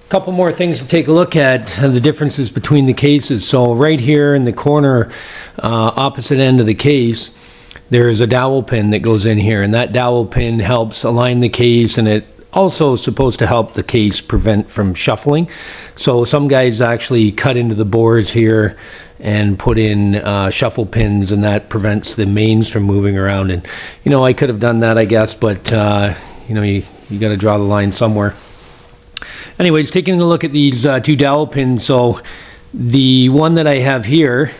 Couple more things to take a look at, the differences between the cases. So right here in the corner, opposite end of the case, there's a dowel pin that goes in here, and that dowel pin helps align the case, and it also is supposed to help the case prevent from shuffling. So some guys actually cut into the bores here and put in shuffle pins, and that prevents the mains from moving around. And you know, I could have done that, I guess, but you know, you got to draw the line somewhere. Anyways, taking a look at these two dowel pins. So the one that I have here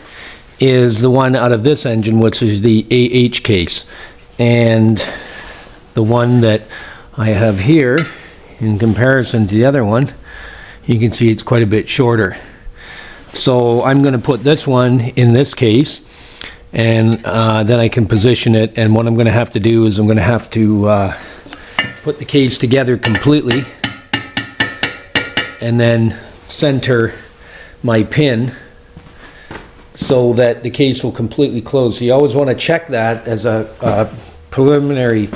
is the one out of this engine, which is the AH case, and the one that I have here, in comparison to the other one, you can see it's quite a bit shorter. So I'm going to put this one in this case, and then I can position it. And what I'm going to have to do is I'm going to have to put the case together completely, and then center my pin so that the case will completely close. So you always want to check that as a preliminary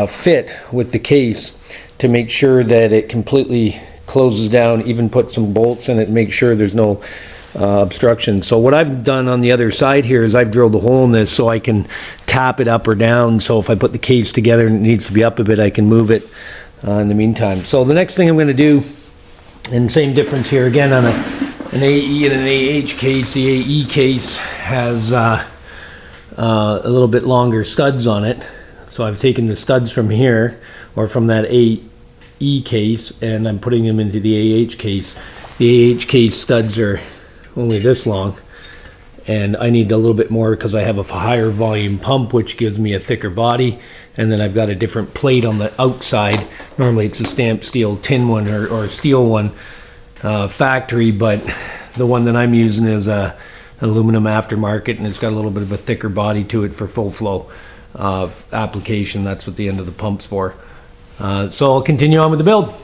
fit with the case to make sure that it completely closes down. Even put some bolts in it, make sure there's no obstruction. So what I've done on the other side here is I've drilled a hole in this so I can tap it up or down. So if I put the case together and it needs to be up a bit, I can move it in the meantime. So the next thing I'm going to do, and same difference here again on an AE and an AH case. The AE case has a little bit longer studs on it. So I've taken the studs from here, or from that AE case, and I'm putting them into the AH case. The AH case studs are only this long, and I need a little bit more because I have a higher volume pump, which gives me a thicker body. And then I've got a different plate on the outside. Normally it's a stamped steel tin one or steel one factory, but the one that I'm using is a aluminum aftermarket, and it's got a little bit of a thicker body to it for full flow application. That's what the end of the pump's for. So I'll continue on with the build.